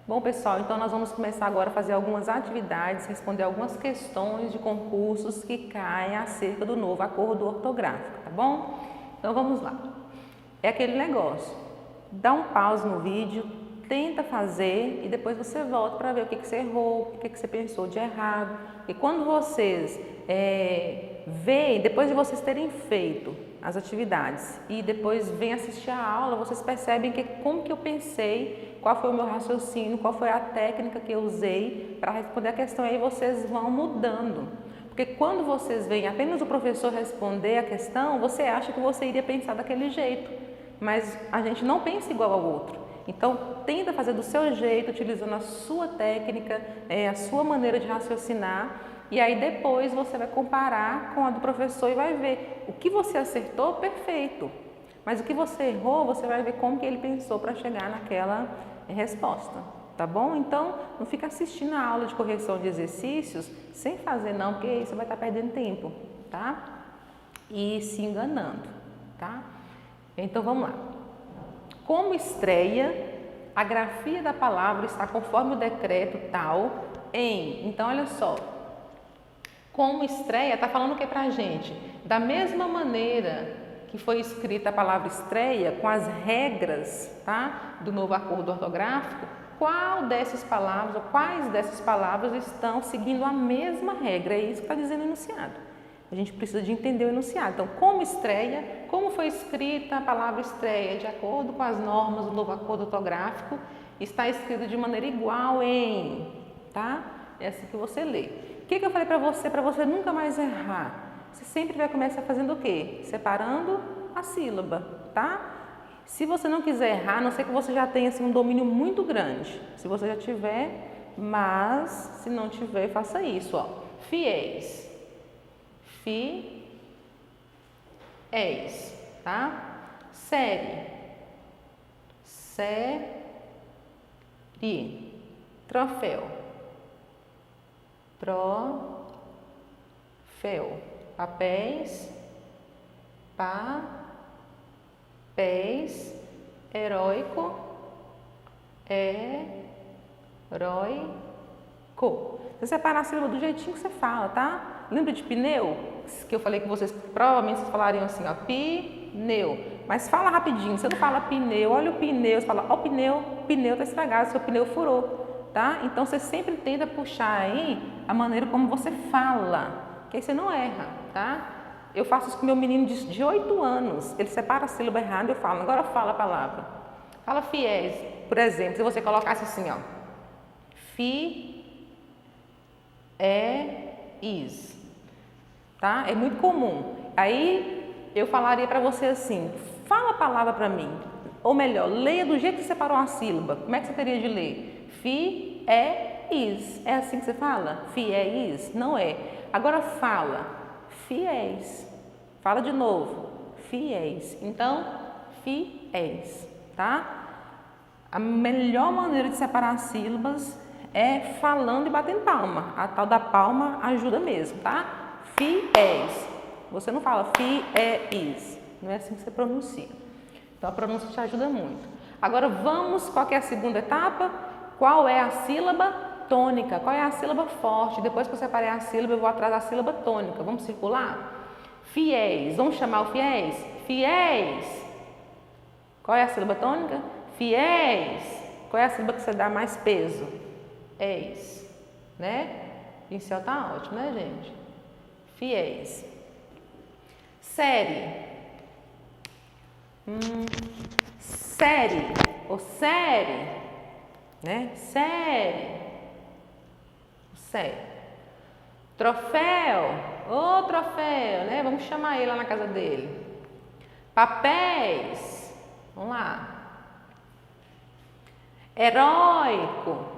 Bom, pessoal, então nós vamos começar agora a fazer algumas atividades, responder algumas questões de concursos que caem acerca do novo acordo ortográfico, tá bom? Então vamos lá. É aquele negócio, dá um pause no vídeo, tenta fazer e depois você volta para ver o que você errou, o que você pensou de errado. E quando vocês veem, depois de vocês terem feito as atividades e depois vêm assistir a aula, vocês percebem como que eu pensei, qual foi o meu raciocínio, qual foi a técnica que eu usei para responder a questão, e aí vocês vão mudando. Porque quando vocês veem apenas o professor responder a questão, você acha que você iria pensar daquele jeito, mas a gente não pensa igual ao outro. Então, tenta fazer do seu jeito, utilizando a sua técnica, a sua maneira de raciocinar, e aí depois você vai comparar com a do professor e vai ver o que você acertou, perfeito, mas o que você errou, você vai ver como que ele pensou para chegar naquela resposta, tá bom? Então, não fica assistindo a aula de correção de exercícios sem fazer não, porque aí você vai estar perdendo tempo, tá? E se enganando, tá? Então, vamos lá. Como estreia, a grafia da palavra está conforme o decreto tal em... Então, olha só. Como estreia, está falando o que pra gente? Da mesma maneira que foi escrita a palavra estreia, com as regras, tá, do novo acordo ortográfico, quais dessas palavras estão seguindo a mesma regra? É isso que está dizendo o enunciado. A gente precisa de entender o enunciado. Então, como estreia, como foi escrita a palavra estreia, de acordo com as normas do novo acordo ortográfico, está escrito de maneira igual em, tá? É assim que você lê. O que eu falei para você nunca mais errar? Você sempre vai começar fazendo o quê? Separando a sílaba, tá? Se você não quiser errar, a não ser que você já tenha assim, um domínio muito grande. Se você já tiver, mas se não tiver, faça isso, ó. Fiéis. Fiéis, tá? Série. Série. Troféu. Troféu. Papéis. Papéis. Heróico. Heróico. Você separa a sílaba do jeitinho que você fala, tá? Lembra de pneu? Que eu falei que vocês provavelmente falariam assim, ó, pneu. Mas fala rapidinho, você não fala pneu, olha o pneu, você fala, ó, o pneu tá estragado, seu pneu furou, tá? Então você sempre tenta puxar aí a maneira como você fala, que aí você não erra, tá? Eu faço isso com meu menino de 8 anos, ele separa a sílaba errada, eu falo, agora fala a palavra. Fala fiéis, por exemplo, se você colocasse assim, ó, is, tá? É muito comum. Aí eu falaria para você assim, fala a palavra para mim, ou melhor, leia do jeito que separou a sílaba. Como é que você teria de ler? Fiéis. É assim que você fala? Fiéis? Não é. Agora fala, fiéis. Fala de novo, fiéis. Então, fiéis, tá? A melhor maneira de separar as sílabas é falando e batendo palma. A tal da palma ajuda mesmo, tá? Fiéis. Você não fala fiéis. Não é assim que você pronuncia. Então, a pronúncia te ajuda muito. Agora, vamos, qual que é a segunda etapa? Qual é a sílaba tônica? Qual é a sílaba forte? Depois que eu separei a sílaba, eu vou atrás da sílaba tônica. Vamos circular? Fiéis. Vamos chamar o fiéis? Fiéis. Qual é a sílaba tônica? Fiéis. Qual é a sílaba que você dá mais peso? Eis, né? O pincel tá ótimo, né, gente? Fiéis. Série. Série. Ou série, né? Série. Série. Troféu. Ô, troféu, né? Vamos chamar ele lá na casa dele. Papéis. Vamos lá. Heróico.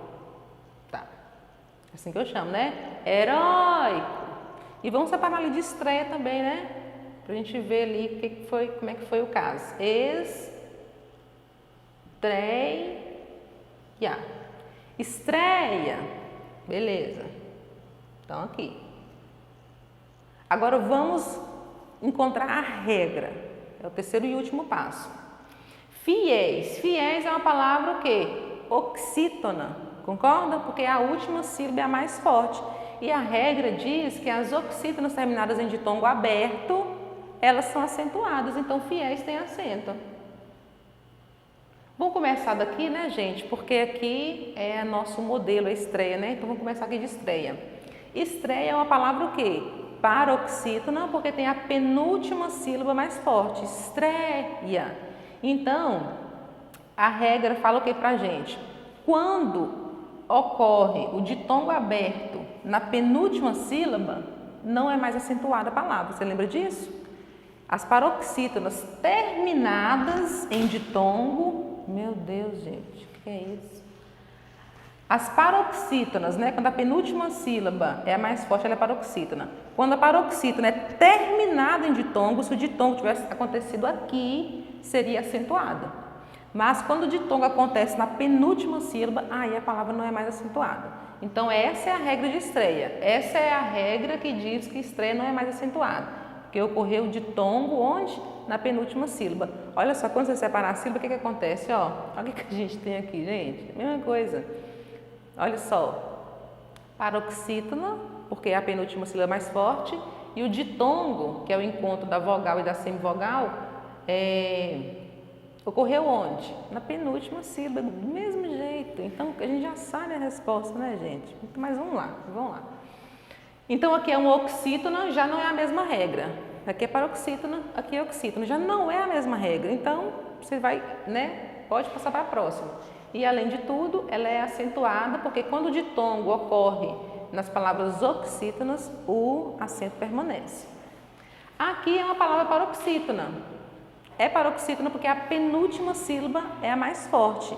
Tá. Assim que eu chamo, né? Heróico. E vamos separar ali de estreia também, né? Pra gente ver ali como é que foi o caso. Estreia. Estreia. Beleza. Então, aqui. Agora, vamos encontrar a regra. É o terceiro e último passo. Fiéis. Fiéis é uma palavra o quê? Oxítona, concorda? Porque a última sílaba é a mais forte. E a regra diz que as oxítonas terminadas em ditongo aberto, elas são acentuadas, então fiéis têm acento. Vamos começar daqui, né, gente? Porque aqui é nosso modelo, a estreia, né? Então vamos começar aqui de estreia. Estreia é uma palavra o quê? Paroxítona, porque tem a penúltima sílaba mais forte, estreia. Então, a regra fala o que pra gente? Quando ocorre o ditongo aberto na penúltima sílaba, não é mais acentuada a palavra. Você lembra disso? As paroxítonas terminadas em ditongo, meu Deus, gente, o que é isso? As paroxítonas, né? Quando a penúltima sílaba é a mais forte, ela é paroxítona. Quando a paroxítona é terminada em ditongo, se o ditongo tivesse acontecido aqui, seria acentuada. Mas quando o ditongo acontece na penúltima sílaba, aí a palavra não é mais acentuada. Então essa é a regra de estreia. Essa é a regra que diz que estreia não é mais acentuada. Porque ocorreu o ditongo onde? Na penúltima sílaba. Olha só, quando você separar a sílaba, o que acontece? Ó, olha o que a gente tem aqui, gente. Mesma coisa. Olha só. Paroxítona, porque é a penúltima sílaba mais forte. E o ditongo, que é o encontro da vogal e da semivogal, ocorreu onde? Na penúltima sílaba, do mesmo jeito. Então, a gente já sabe a resposta, né, gente? Mas vamos lá. Então, aqui é uma oxítona, já não é a mesma regra. Aqui é paroxítona, aqui é oxítona, já não é a mesma regra. Então, você vai, né, pode passar para a próxima. E, além de tudo, ela é acentuada, porque quando o ditongo ocorre nas palavras oxítonas, o acento permanece. Aqui é uma palavra paroxítona. É paroxítona porque a penúltima sílaba é a mais forte.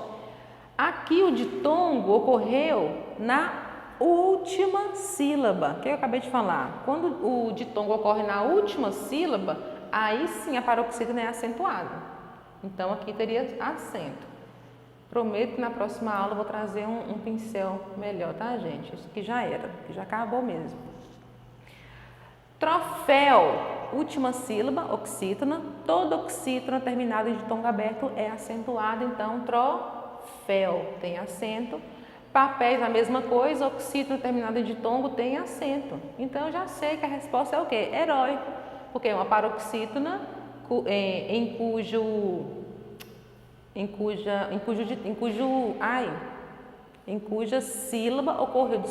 Aqui o ditongo ocorreu na última sílaba, que eu acabei de falar. Quando o ditongo ocorre na última sílaba, aí sim a paroxítona é acentuada. Então aqui teria acento. Prometo que na próxima aula eu vou trazer um pincel melhor, tá, gente? Isso aqui já era, que já acabou mesmo. Troféu, última sílaba, oxítona. Toda oxítona terminada em ditongo aberto é acentuada, então troféu tem acento. Papéis, a mesma coisa, oxítona terminada em ditongo tem acento. Então eu já sei que a resposta é o quê? Heróico, porque é uma paroxítona em cuja sílaba ocorreu,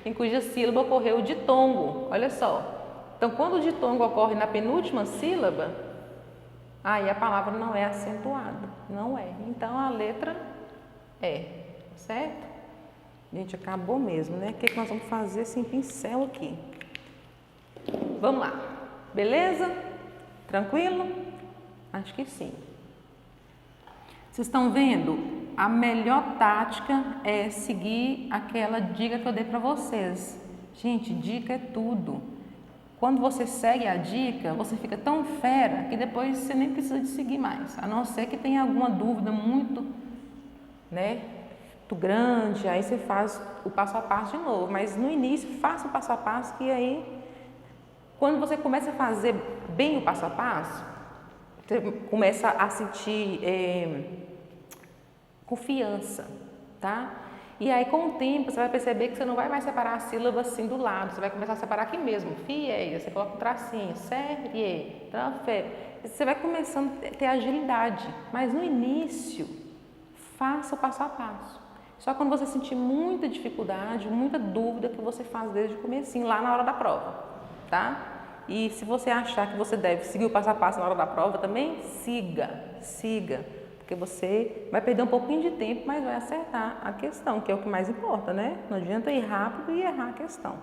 em cuja sílaba ocorreu o ditongo. Olha só. Então, quando o ditongo ocorre na penúltima sílaba, aí a palavra não é acentuada, não é. Então, a letra é, certo? Gente, acabou mesmo, né? O que nós vamos fazer sem pincel aqui? Vamos lá, beleza? Tranquilo? Acho que sim. Vocês estão vendo? A melhor tática é seguir aquela dica que eu dei para vocês. Gente, dica é tudo. Quando você segue a dica, você fica tão fera que depois você nem precisa de seguir mais. A não ser que tenha alguma dúvida muito grande, aí você faz o passo a passo de novo. Mas no início, faça o passo a passo que aí, quando você começa a fazer bem o passo a passo, você começa a sentir confiança, tá? E aí, com o tempo, você vai perceber que você não vai mais separar a sílaba assim do lado, você vai começar a separar aqui mesmo, fiéis, você coloca um tracinho, série, troféu. Você vai começando a ter agilidade, mas no início, faça o passo a passo. Só quando você sentir muita dificuldade, muita dúvida, que você faz desde o comecinho, lá na hora da prova, tá? E se você achar que você deve seguir o passo a passo na hora da prova também, siga. Porque você vai perder um pouquinho de tempo, mas vai acertar a questão, que é o que mais importa, né? Não adianta ir rápido e errar a questão.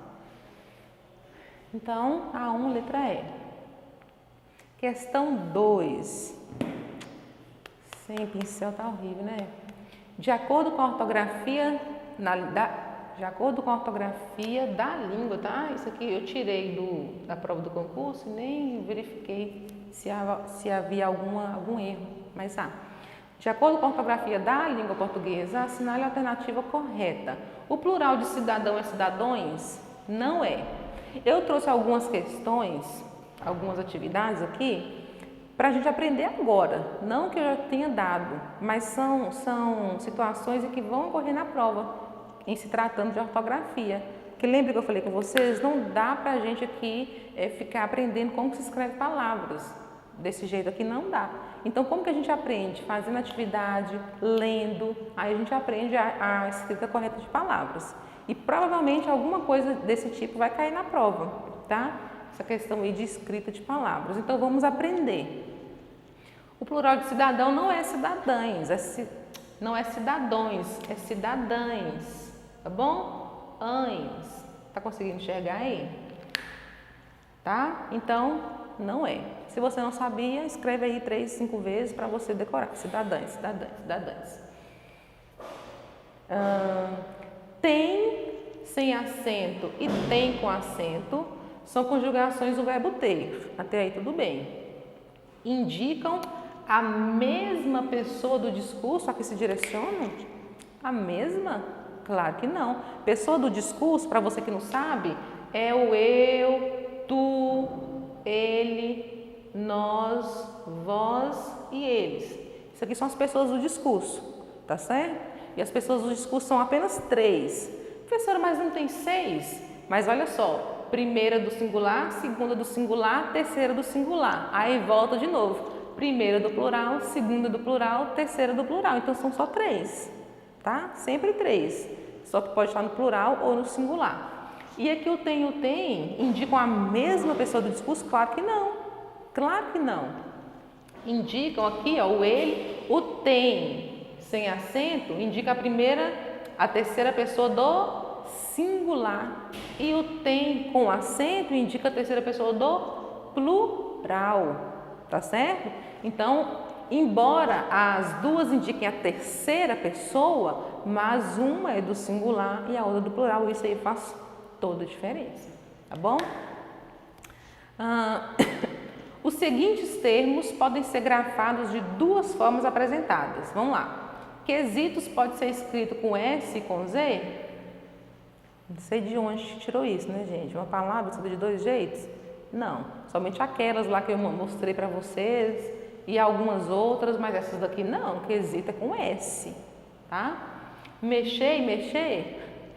Então, A1, letra E. Questão 2. Sem pincel tá horrível, né? De acordo com a ortografia da língua, tá? Isso aqui eu tirei da prova do concurso e nem verifiquei se havia algum erro, mas de acordo com a ortografia da língua portuguesa, assinale a alternativa correta. O plural de cidadão é cidadões? Não é. Eu trouxe algumas questões, algumas atividades aqui, para a gente aprender agora, não que eu já tenha dado, mas são situações que vão ocorrer na prova, em se tratando de ortografia. Porque lembra que eu falei com vocês, não dá para a gente aqui ficar aprendendo como se escreve palavras. Desse jeito aqui não dá. Então, como que a gente aprende? Fazendo atividade, lendo, aí a gente aprende a escrita correta de palavras. E provavelmente alguma coisa desse tipo vai cair na prova, tá? Essa questão aí de escrita de palavras. Então, vamos aprender. O plural de cidadão não é cidadães, não é cidadões, é cidadãs, tá bom? Ães. Tá conseguindo enxergar aí? Tá? Então, não é. Se você não sabia, escreve aí 3, 5 vezes para você decorar. Cidadãs, cidadãs, cidadãs. Tem sem acento e tem com acento são conjugações do verbo ter. Até aí tudo bem. Indicam a mesma pessoa do discurso a que se direcionam? A mesma? Claro que não. Pessoa do discurso, para você que não sabe, é o eu, tu, ele, nós, vós e eles. Isso aqui são as pessoas do discurso, tá certo? E as pessoas do discurso são apenas 3. Professora, mas não tem 6? Mas olha só, primeira do singular, segunda do singular, terceira do singular. Aí volta de novo. Primeira do plural, segunda do plural, terceira do plural. Então são só 3, tá? Sempre 3. Só que pode estar no plural ou no singular. E aqui o tem indicam a mesma pessoa do discurso? Claro que não. Claro que não. Indicam aqui, ó, o ele, o tem sem acento, indica a terceira pessoa do singular. E o tem com acento indica a terceira pessoa do plural. Tá certo? Então, embora as duas indiquem a terceira pessoa, mas uma é do singular e a outra do plural, isso aí faz toda a diferença, tá bom? Os seguintes termos podem ser grafados de 2 formas apresentadas. Vamos lá. Quesitos pode ser escrito com S e com Z? Não sei de onde tirou isso, né, gente? Uma palavra escrita de 2 jeitos? Não, somente aquelas lá que eu mostrei para vocês e algumas outras, mas essas daqui não, quesito é com S, tá? Mexer e mexer,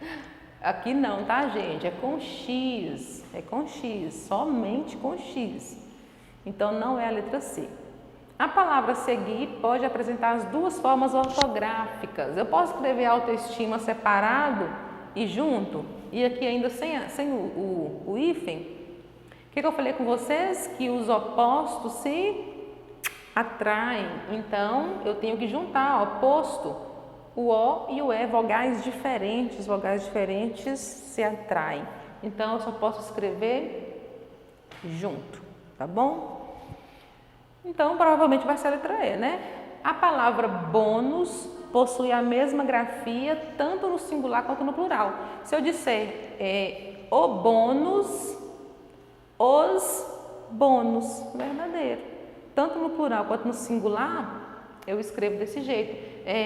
aqui não, tá, gente? É com X, somente com X. Então, não é a letra C. A palavra seguir pode apresentar as 2 formas ortográficas. Eu posso escrever autoestima separado e junto, e aqui ainda sem o hífen. O que eu falei com vocês? Que os opostos se atraem. Então, eu tenho que juntar oposto, o O e o E, vogais diferentes se atraem. Então, eu só posso escrever junto, tá bom? Então, provavelmente vai ser a letra E, né? A palavra bônus possui a mesma grafia tanto no singular quanto no plural. Se eu disser o bônus, os bônus, verdadeiro. Tanto no plural quanto no singular, eu escrevo desse jeito.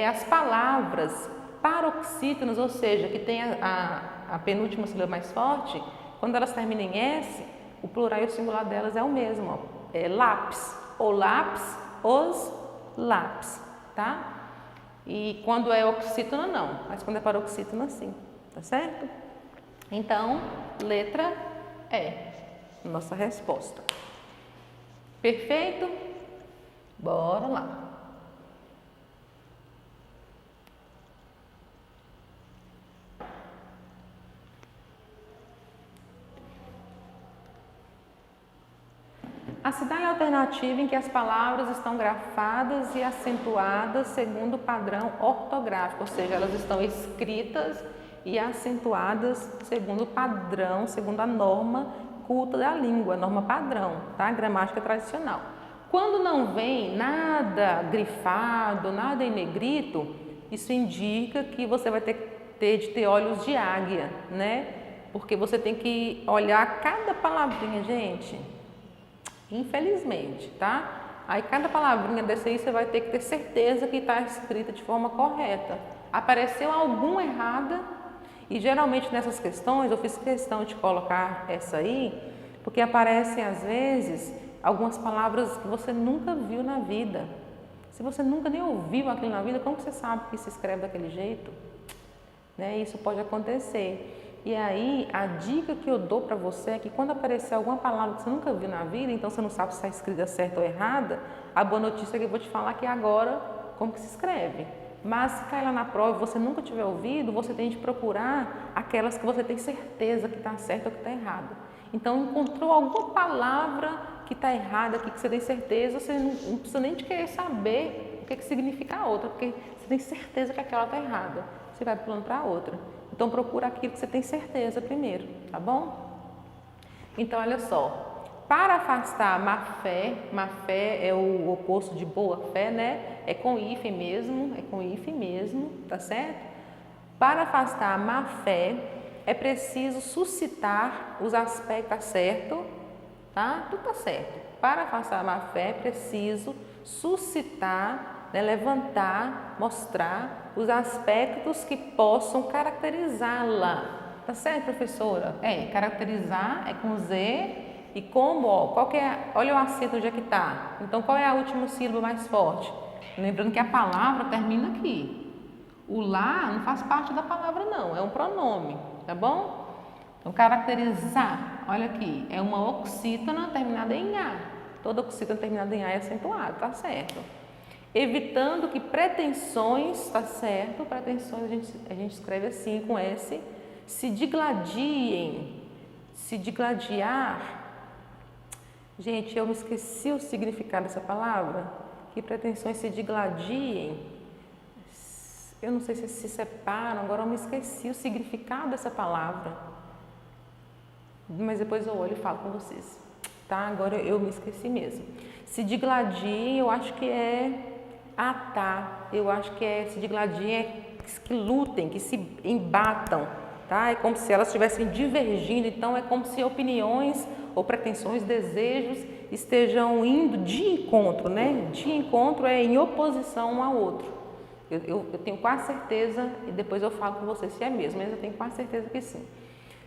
As palavras paroxítonas, ou seja, que tem a penúltima sílaba mais forte, quando elas terminam em S, o plural e o singular delas é o mesmo. Ó. Lápis, o lápis, os lápis, tá? E quando é oxítona, não. Mas quando é paroxítona, sim. Tá certo? Então, letra E. Nossa resposta. Perfeito? Bora lá. Assinale a alternativa em que as palavras estão grafadas e acentuadas segundo o padrão ortográfico, ou seja, elas estão escritas e acentuadas segundo o padrão, segundo a norma culta da língua, norma padrão, tá? Gramática tradicional. Quando não vem nada grifado, nada em negrito, isso indica que você vai ter de ter olhos de águia, né? Porque você tem que olhar cada palavrinha, gente. Infelizmente, tá? Aí cada palavrinha dessa aí você vai ter que ter certeza que está escrita de forma correta. Apareceu alguma errada, e geralmente nessas questões eu fiz questão de colocar essa aí, porque aparecem às vezes algumas palavras que você nunca viu na vida. Se você nunca nem ouviu aquilo na vida, como você sabe que se escreve daquele jeito? Né? Isso pode acontecer. E aí, a dica que eu dou para você é que quando aparecer alguma palavra que você nunca viu na vida, então você não sabe se está escrita certa ou errada, a boa notícia é que eu vou te falar que agora como que se escreve. Mas se cair lá na prova e você nunca tiver ouvido, você tem de procurar aquelas que você tem certeza que está certa ou que está errada. Então, encontrou alguma palavra que está errada aqui, que você tem certeza, você não precisa nem de querer saber o que significa a outra, porque você tem certeza que aquela está errada. Você vai pulando para a outra. Então, procura aquilo que você tem certeza primeiro, tá bom? Então, olha só. Para afastar má fé é o oposto de boa fé, né? É com hífen mesmo, tá certo? Para afastar a má fé, é preciso suscitar os aspectos, tá certo? Tá? Tudo tá certo. Para afastar a má fé, é preciso suscitar, né, levantar, mostrar os aspectos que possam caracterizá-la. Tá certo, professora? Caracterizar é com Z e como, qual que é, olha o acento onde é que tá. Então, qual é a última sílaba mais forte? Lembrando que a palavra termina aqui. O lá não faz parte da palavra não, é um pronome, tá bom? Então, caracterizar, olha aqui, é uma oxítona terminada em A. Toda oxítona terminada em A é acentuada, tá certo? Evitando que pretensões, tá certo? Pretensões a gente escreve assim com S, se digladiem, se digladiar. Gente, eu me esqueci o significado dessa palavra, que pretensões se digladiem. Eu não sei se separam, agora eu me esqueci o significado dessa palavra. Mas depois eu olho e falo com vocês, tá? Agora eu me esqueci mesmo. Se digladiem, eu acho que é atar, eu acho que é se digladiem, é que lutem, que se embatam, tá? É como se elas estivessem divergindo, então é como se opiniões ou pretensões, desejos estejam indo de encontro, né? De encontro é em oposição um ao outro. Eu tenho quase certeza, e depois eu falo com vocês se é mesmo, mas eu tenho quase certeza que sim.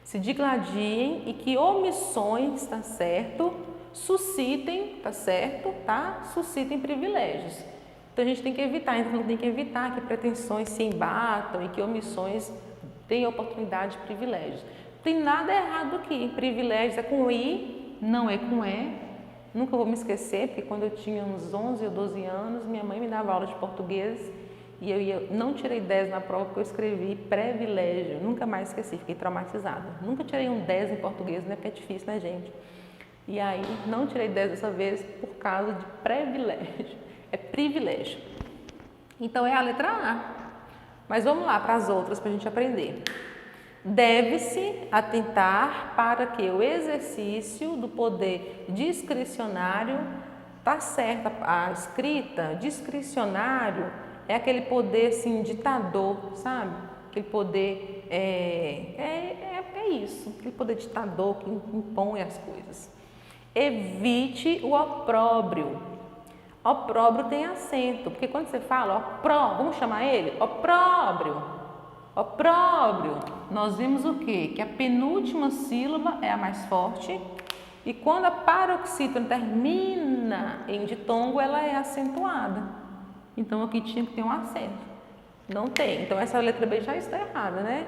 Se digladiem e que omissões, tá certo? Suscitem, tá certo? Tá? Suscitem privilégios. Então a gente tem que evitar, que pretensões se embatam e que omissões tenham oportunidade de privilégios. Não tem nada errado aqui. Privilégios é com I, não é com E. Nunca vou me esquecer, porque quando eu tinha uns 11 ou 12 anos, minha mãe me dava aula de português e eu não tirei 10 na prova porque eu escrevi privilégio. Nunca mais esqueci, fiquei traumatizada. Nunca tirei um 10 em português, né? Porque é difícil, né, gente? E aí, não tirei 10 dessa vez por causa de privilégio. É privilégio. Então, é a letra A. Mas vamos lá para as outras para a gente aprender. Deve-se atentar para que o exercício do poder discricionário, tá certa a escrita, discricionário é aquele poder assim, ditador, sabe? Aquele poder, é isso, aquele poder ditador que impõe as coisas. Evite o opróbrio. Opróbrio tem acento, porque quando você fala vamos chamar ele? Opróbrio. Opróbrio. Nós vimos o quê? Que a penúltima sílaba é a mais forte e quando a paroxítona termina em ditongo, ela é acentuada. Então, aqui tinha que ter um acento. Não tem. Então, essa letra B já está errada, né?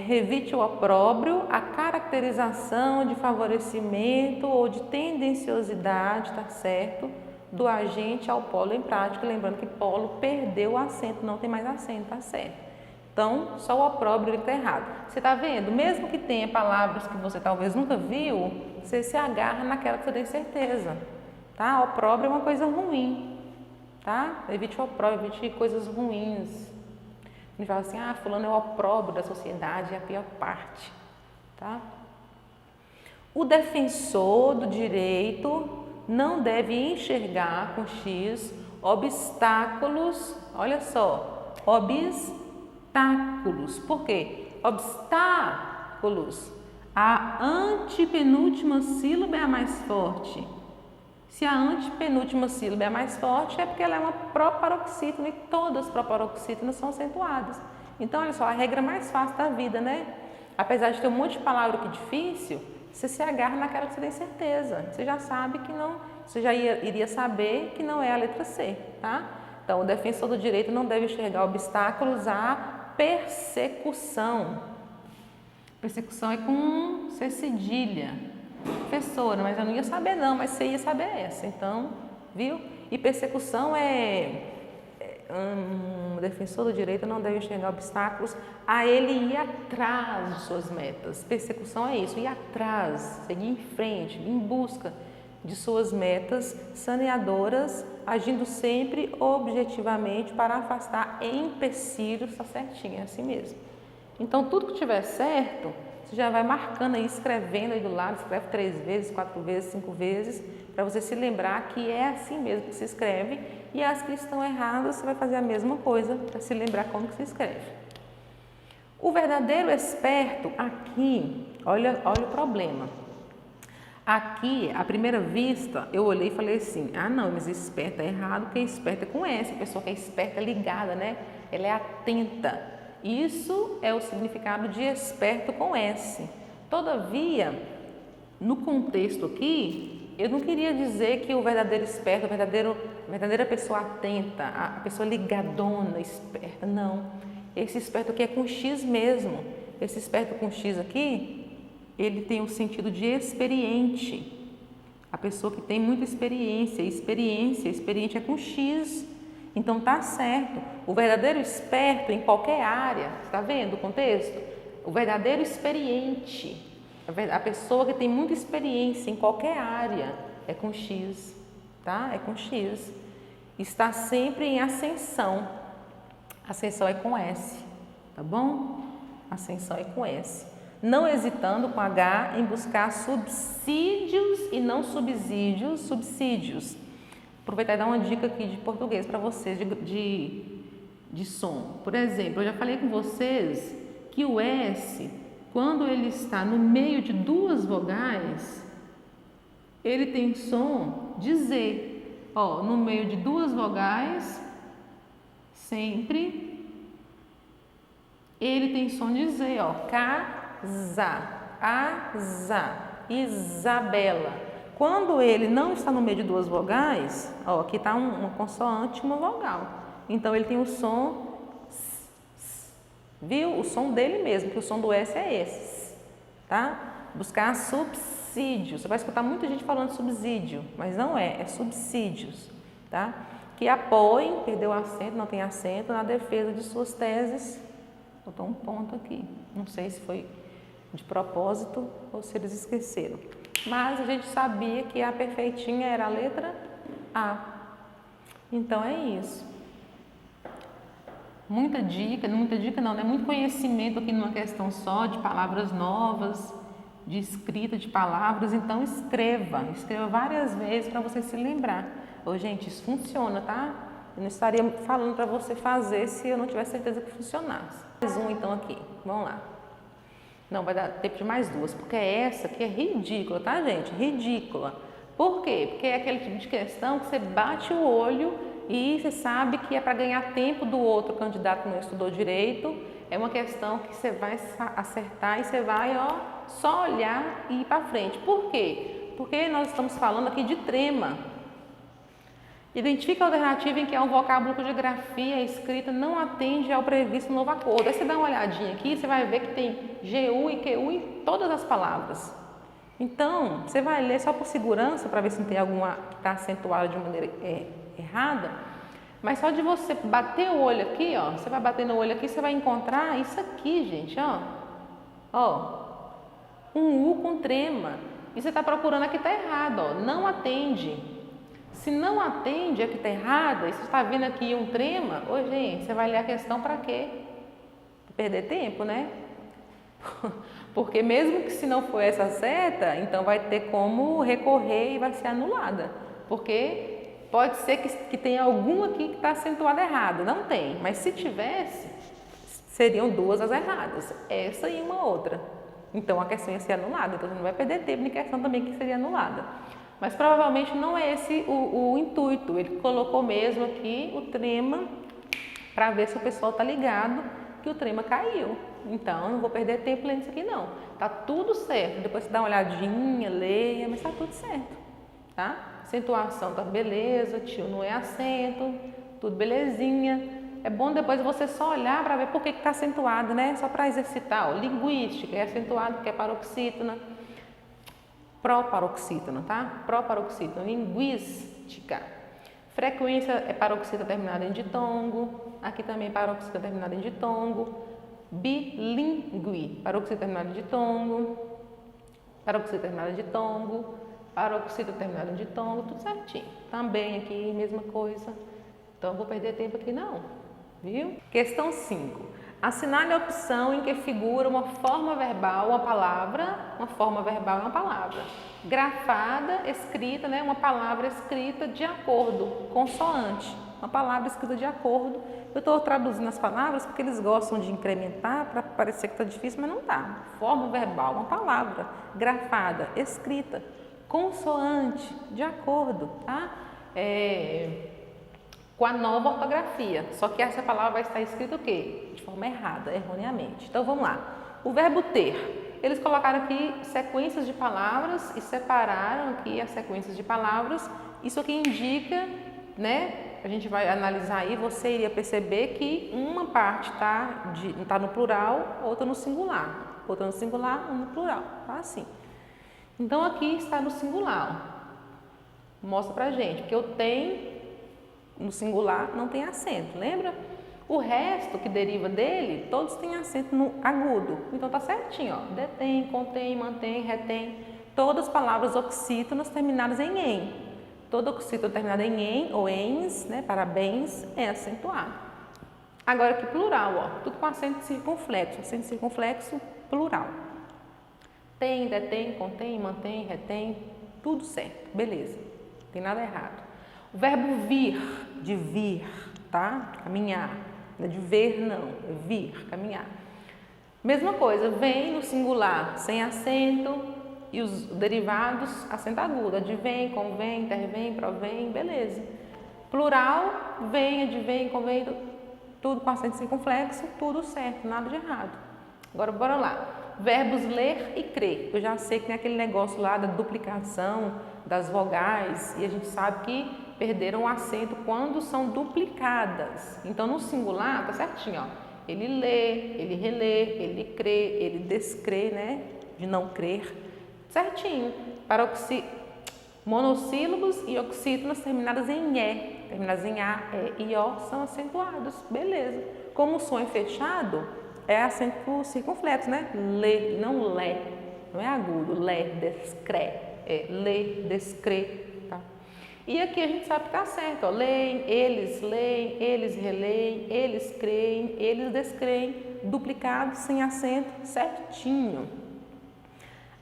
Evite o opróbrio, a caracterização de favorecimento ou de tendenciosidade, tá certo? Do agente ao polo em prática. Lembrando que polo perdeu o acento, não tem mais acento, tá certo? Então, só o opróbrio está errado. Você está vendo? Mesmo que tenha palavras que você talvez nunca viu, você se agarra naquela que você tem certeza, tá? Opróbrio é uma coisa ruim, tá? Evite o opróbrio, evite coisas ruins. A gente fala assim, fulano é o opróbrio da sociedade, é a pior parte, tá? O defensor do direito não deve enxergar com X obstáculos, olha só, obstáculos. Por quê? Obstáculos. A antepenúltima sílaba é a mais forte. Se a antepenúltima sílaba é a mais forte, é porque ela é uma proparoxítona e todas as proparoxítonas são acentuadas. Então, olha só, a regra mais fácil da vida, né? Apesar de ter um monte de palavra aqui difícil, você se agarra naquela que você tem certeza. Você já sabe que não, você já iria saber que não é a letra C, tá? Então, o defensor do direito não deve enxergar obstáculos à persecução. Persecução é com C cedilha. Professora, mas eu não ia saber não, mas você ia saber essa. Então, viu? E persecução o defensor do direito não deve enxergar obstáculos a ele ir atrás de suas metas. Persecução é isso, ir atrás, seguir em frente, em busca de suas metas saneadoras, agindo sempre objetivamente para afastar empecilhos, está certinho, é assim mesmo. Então, tudo que tiver certo, você já vai marcando aí, escrevendo aí do lado, escreve 3 vezes, 4 vezes, 5 vezes, para você se lembrar que é assim mesmo que se escreve, e as que estão erradas, você vai fazer a mesma coisa para se lembrar como que se escreve. O verdadeiro esperto aqui, olha o problema. Aqui, à primeira vista, eu olhei e falei assim, ah não, mas esperto é errado, porque esperto é com S, a pessoa que é esperta é ligada, né? Ela é atenta. Isso é o significado de esperto com S. Todavia, no contexto aqui, eu não queria dizer que o verdadeiro esperto, a verdadeira pessoa atenta, a pessoa ligadona, esperta, não. Esse esperto aqui é com X mesmo. Esse esperto com X aqui, ele tem o sentido de experiente. A pessoa que tem muita experiente é com X. Então tá certo. O verdadeiro esperto em qualquer área, está vendo o contexto? O verdadeiro experiente, a pessoa que tem muita experiência em qualquer área é com X, tá? É com X. Está sempre em ascensão. Ascensão é com S, tá bom? Ascensão é com S. Não hesitando com H em buscar subsídios e não subsídios. Aproveitar e dar uma dica aqui de português para vocês de som. Por exemplo, eu já falei com vocês que o S, quando ele está no meio de 2 vogais, ele tem som de Z. Ó, no meio de 2 vogais, sempre ele tem som de Z, ó. Casa, asa, Isabela. Quando ele não está no meio de 2 vogais, ó, aqui está uma consoante e uma vogal. Então, ele tem o som, viu? O som dele mesmo, que o som do S é esse, tá? Buscar subsídios. Você vai escutar muita gente falando subsídio, mas não é subsídios, tá? Que apoiem, perdeu o acento, não tem acento, na defesa de suas teses. Botou um ponto aqui. Não sei se foi de propósito ou se eles esqueceram. Mas a gente sabia que a perfeitinha era a letra A. Então é isso. Muita dica não, né? Muito conhecimento aqui numa questão só de palavras novas, de escrita de palavras. Então escreva várias vezes para você se lembrar. Ô, gente, isso funciona, tá? Eu não estaria falando para você fazer se eu não tivesse certeza que funcionasse. Mais um então aqui, vamos lá. Não, vai dar tempo de mais 2, porque essa aqui é ridícula, tá, gente? Ridícula. Por quê? Porque é aquele tipo de questão que você bate o olho e você sabe que é para ganhar tempo do outro candidato que não estudou direito. É uma questão que você vai acertar e você vai, ó, só olhar e ir para frente. Por quê? Porque nós estamos falando aqui de trema. Identifique a alternativa em que há um vocábulo cuja grafia escrita não atende ao previsto no novo acordo. Aí você dá uma olhadinha aqui, você vai ver que tem GU e QU em todas as palavras. Então, você vai ler só por segurança, para ver se não tem alguma que está acentuada de maneira errada. Mas só de você bater o olho aqui, ó, você vai bater no olho aqui, você vai encontrar isso aqui, gente, ó. Ó, um U com trema. E você está procurando aqui, está errado, ó, não atende. Se não atende a que está errada, e você está vendo aqui um trema, ô gente, você vai ler a questão para quê? Pra perder tempo, né? Porque mesmo que se não for essa certa, então vai ter como recorrer e vai ser anulada. Porque pode ser que tenha alguma aqui que está acentuada errada. Não tem, mas se tivesse, seriam 2 as erradas, essa e uma outra. Então a questão ia ser anulada, então você não vai perder tempo em questão também que seria anulada. Mas provavelmente não é esse o intuito, ele colocou mesmo aqui o trema para ver se o pessoal está ligado que o trema caiu. Então, não vou perder tempo lendo isso aqui não. Tá tudo certo. Depois você dá uma olhadinha, leia, mas tá tudo certo, tá? Acentuação tá beleza, tio não é acento, tudo belezinha. É bom depois você só olhar para ver por que está acentuado, né? Só para exercitar. Ó, linguística é acentuado porque é paroxítona. Proparoxítona, tá? Proparoxítona. Linguística. Frequência é paroxítona terminada em ditongo. Aqui também paroxítona terminada em ditongo. Bilíngue. Paroxítona terminada em ditongo. Paroxítona terminada em ditongo. Paroxítona terminada em ditongo. Tudo certinho. Também aqui, mesma coisa. Então, não vou perder tempo aqui não. Viu? Questão 5. Assinale a opção em que figura uma forma verbal, uma palavra. Uma forma verbal é uma palavra. Grafada, escrita, né? Uma palavra escrita de acordo, consoante. Uma palavra escrita de acordo. Eu estou traduzindo as palavras porque eles gostam de incrementar para parecer que está difícil, mas não está. Forma verbal, uma palavra. Grafada, escrita, consoante, de acordo, tá? Com a nova ortografia, só que essa palavra vai estar escrita o quê? De forma errada, erroneamente. Então vamos lá. O verbo ter, eles colocaram aqui sequências de palavras e separaram aqui as sequências de palavras. Isso aqui indica, né? A gente vai analisar aí, você iria perceber que uma parte tá no plural, outra no singular. Outra no singular, uma no plural, tá assim. Então aqui está no singular. Mostra pra gente, porque eu tenho no singular não tem acento, lembra? O resto que deriva dele, todos têm acento no agudo. Então tá certinho, ó. Detém, contém, mantém, retém. Todas as palavras oxítonas terminadas em "em". Toda oxítona terminada em "em" ou "ens", né? Parabéns, é acentuado. Agora aqui plural, ó. Tudo com acento circunflexo. Acento circunflexo, plural. Tem, detém, contém, mantém, retém. Tudo certo, beleza. Não tem nada errado. O verbo vir, de vir, tá? Caminhar. Não é de ver, não. É vir, caminhar. Mesma coisa, vem no singular sem acento e os derivados acento agudo. Advém, convém, intervém, provém, beleza. Plural, vem, advém, convém, tudo com acento circunflexo, tudo certo, nada de errado. Agora, bora lá. Verbos ler e crer. Eu já sei que tem aquele negócio lá da duplicação das vogais e a gente sabe que perderam o acento quando são duplicadas. Então, no singular, tá certinho, ó. Ele lê, ele relê, ele crê, ele descrê, né? De não crer. Certinho. Monossílabos e oxítonas terminadas em "e", terminadas em "a", "e" e "o" são acentuados. Beleza. Como o som é fechado, é acento circunflexo, né? Lê, não lé. Não é agudo. Lé, descré. É lê, descrê. E aqui a gente sabe que está certo, ó. Leem, eles releem, eles creem, eles descreem, duplicado, sem acento, certinho.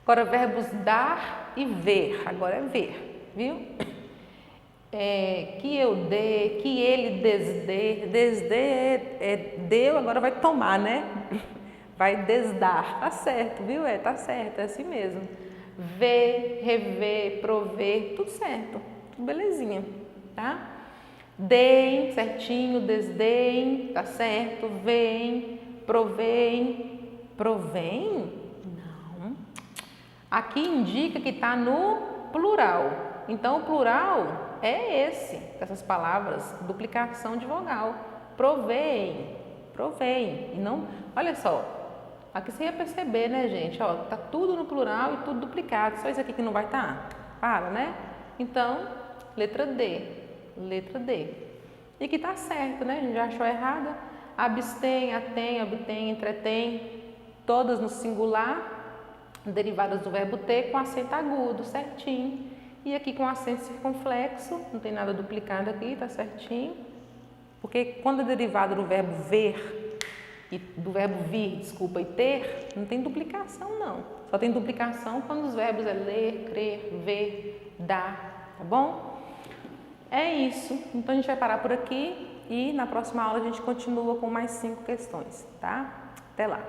Agora, verbos dar e ver, agora é ver, viu? Que eu dê, que ele desdê, deu, agora vai tomar, né? Vai desdar, tá certo, viu? Tá certo, é assim mesmo. Ver, rever, prover, tudo certo. Belezinha, tá? Deem, certinho, desdeem, tá certo, veem, provém, provém? Não. Aqui indica que tá no plural. Então, o plural é esse, dessas palavras, duplicação de vogal. Provém, provém. E não, olha só, aqui você ia perceber, né, gente? Ó, tá tudo no plural e tudo duplicado. Só isso aqui que não vai estar? Para, né? Então, letra D, letra D. E que tá certo, né? A gente já achou errada. Abstém, atém, obtém, entretém, todas no singular, derivadas do verbo ter com acento agudo, certinho. E aqui com acento circunflexo, não tem nada duplicado aqui, tá certinho. Porque quando é derivado do verbo ver, e do verbo vir, desculpa, e ter, não tem duplicação não. Só tem duplicação quando os verbos é ler, crer, ver, dar, tá bom? É isso. Então a gente vai parar por aqui e na próxima aula a gente continua com mais 5 questões, tá? Até lá!